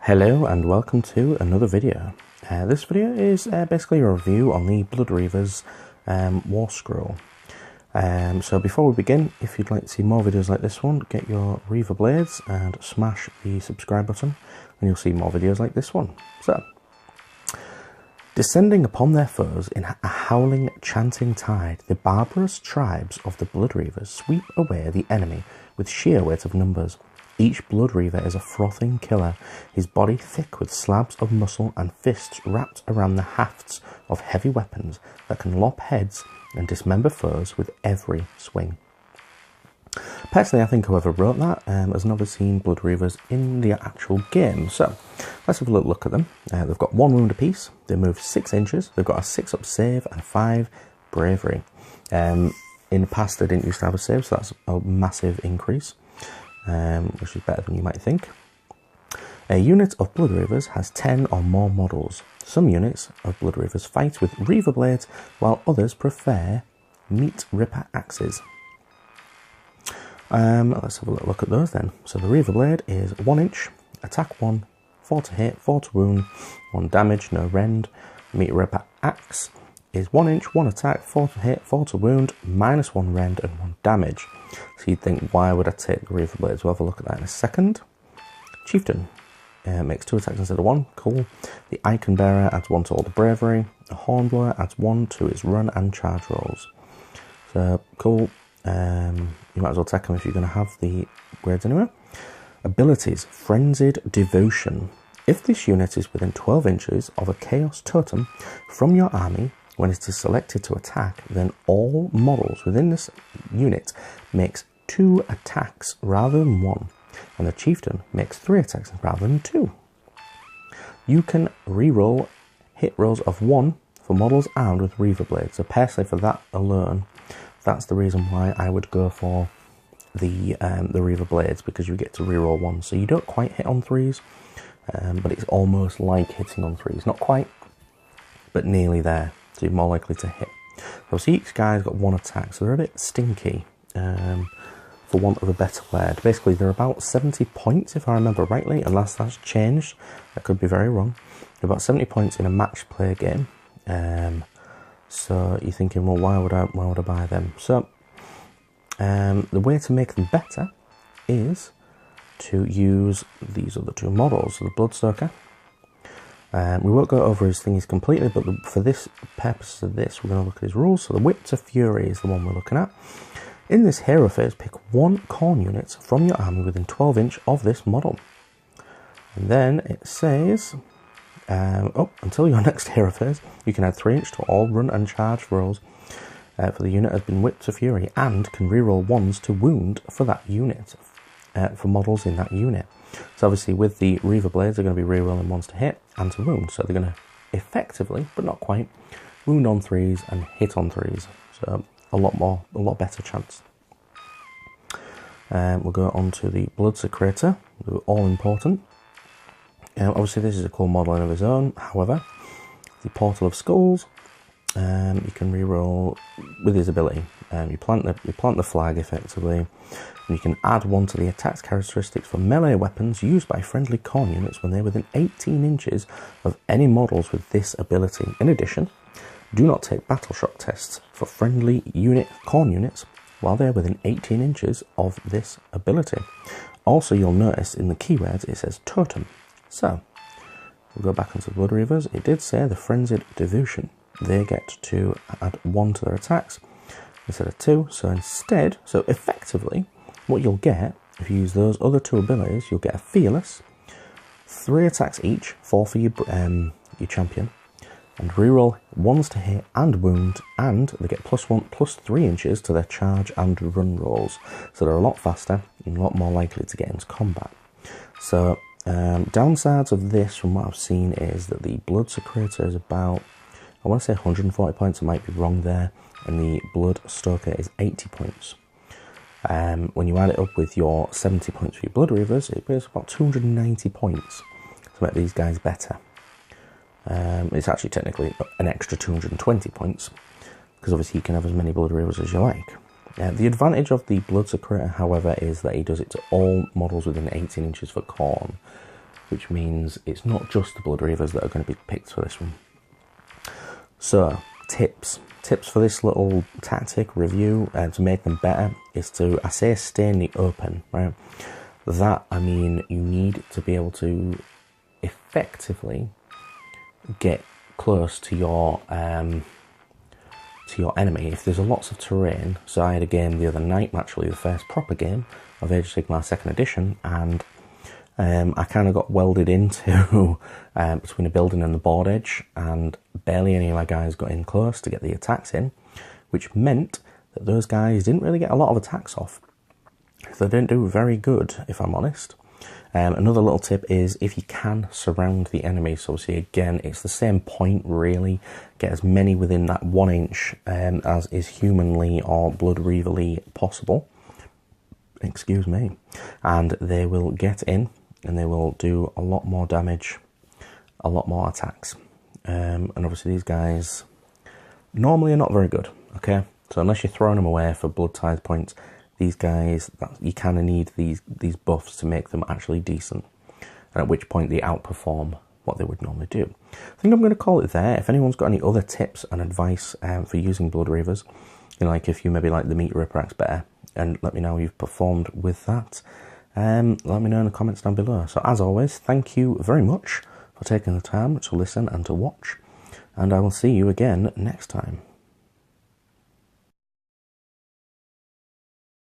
Hello and welcome to another video. This video is basically a review on the Bloodreavers Warscroll. So before we begin, if you'd like to see more videos like this one, get your Reaver blades and smash the subscribe button and you'll see more videos like this one. So, descending upon their foes in a howling, chanting tide, the barbarous tribes of the Bloodreavers sweep away the enemy with sheer weight of numbers. Each Bloodreaver is a frothing killer, his body thick with slabs of muscle and fists wrapped around the hafts of heavy weapons that can lop heads and dismember foes with every swing. Personally, I think whoever wrote that has never seen Bloodreavers in the actual game, so let's have a look at them. They've got 1 wound apiece, they move 6 inches, they've got a 6-up save and 5 bravery. In the past they didn't used to have a save, so that's a massive increase. Which is better than you might think. A unit of Bloodreavers has 10 or more models. Some units of Bloodreavers fight with Reaver blades, while others prefer meat ripper axes. Let's have a look at those then. So the Reaver blade is 1 inch, attack 1, 4 to hit, 4 to wound, 1 damage, no rend. Meat ripper axe is 1 inch, 1 attack, 4 to hit, 4 to wound, -1 rend and 1 damage. So you'd think, why would I take the Reaver blades? We'll have a look at that in a second. Chieftain makes 2 attacks instead of 1, cool. The Icon Bearer adds 1 to all the bravery. The Hornblower adds 1 to its run and charge rolls. So cool. You might as well take them if you're going to have the grades anyway. Abilities: Frenzied Devotion. If this unit is within 12 inches of a Chaos Totem from your army, when it is selected to attack, then all models within this unit makes 2 attacks rather than 1, and the Chieftain makes 3 attacks rather than 2. You can reroll hit rolls of 1 for models armed with Reaver blades. So personally, for that alone, that's the reason why I would go for the Reaver blades, because you get to reroll 1. So you don't quite hit on 3s, but it's almost like hitting on 3s. Not quite, but nearly there. So you're more likely to hit. Obviously each guy's got 1 attack, so they're a bit stinky, for want of a better word. Basically they're about 70 points if I remember rightly, unless that's changed. I could be very wrong. They're about 70 points in a match play game. So you're thinking, well, why would I buy them? So the way to make them better is to use these other 2 models. So the Bloodstoker. We won't go over his thingies completely, but for this purpose of this, we're going to look at his rules. So the Whip to Fury is the one we're looking at. In this hero phase, pick 1 corn unit from your army within 12 inch of this model. And then it says, until your next hero phase, you can add 3 inch to all run and charge rolls for the unit has been Whipped to Fury, and can reroll 1s to wound for that unit, for models in that unit. So obviously with the Reaver blades, they're going to be rerolling 1s to hit and to wound. So they're going to effectively, but not quite, wound on 3s and hit on 3s. So a lot better chance. We'll go on to the Bloodsecrator, all important. Obviously this is a cool model in of his own. However, the Portal of Skulls, you can reroll with his ability. You plant the flag effectively. And you can add 1 to the attack characteristics for melee weapons used by friendly corn units when they're within 18 inches of any models with this ability. In addition, do not take battle shock tests for friendly corn units while they're within 18 inches of this ability. Also, you'll notice in the keywords it says Totem. So, we'll go back onto Bloodreavers. It did say the Frenzied Devotion. They get to add 1 to their attacks instead of 2. So effectively, what you'll get, if you use those other 2 abilities, you'll get a Fearless, 3 attacks each, 4 for your champion, and reroll 1s to hit and wound, and they get +3 inches to their charge and run rolls. So they're a lot faster and a lot more likely to get into combat. So downsides of this, from what I've seen, is that the Bloodsecrator is about, I want to say 140 points, I might be wrong there, and the Bloodstoker is 80 points. When you add it up with your 70 points for your Bloodreavers, it gives about 290 points to make these guys better. It's actually technically an extra 220 points, because obviously you can have as many Bloodreavers as you like. The advantage of the Bloodsecrator, however, is that he does it to all models within 18 inches for corn. which means it's not just the Bloodreavers that are going to be picked for this one. So, tips for this little tactic review to make them better is to, I say, stay in the open, right? That, I mean, you need to be able to effectively get close to your enemy if there's lots of terrain. So I had a game the other night, actually the first proper game of Age of Sigmar 2nd edition, and I kind of got welded into between a building and the board edge, and barely any of my guys got in close to get the attacks in, which meant that those guys didn't really get a lot of attacks off. They didn't do very good, if I'm honest. Another little tip is if you can surround the enemy, so obviously again it's the same point really, get as many within that 1 inch as is humanly or Bloodreaverly possible, excuse me, and they will get in and they will do a lot more damage, a lot more attacks, and obviously these guys normally are not very good, okay, so unless you're throwing them away for blood tithe points, these guys, you kind of need these buffs to make them actually decent, and at which point they outperform what they would normally do. I think I'm going to call it there. If anyone's got any other tips and advice for using Bloodreavers, you know, like if you maybe like the Meat Ripper Axe better, and let me know how you've performed with that, let me know in the comments down below. So as always, thank you very much for taking the time to listen and to watch, and I will see you again next time.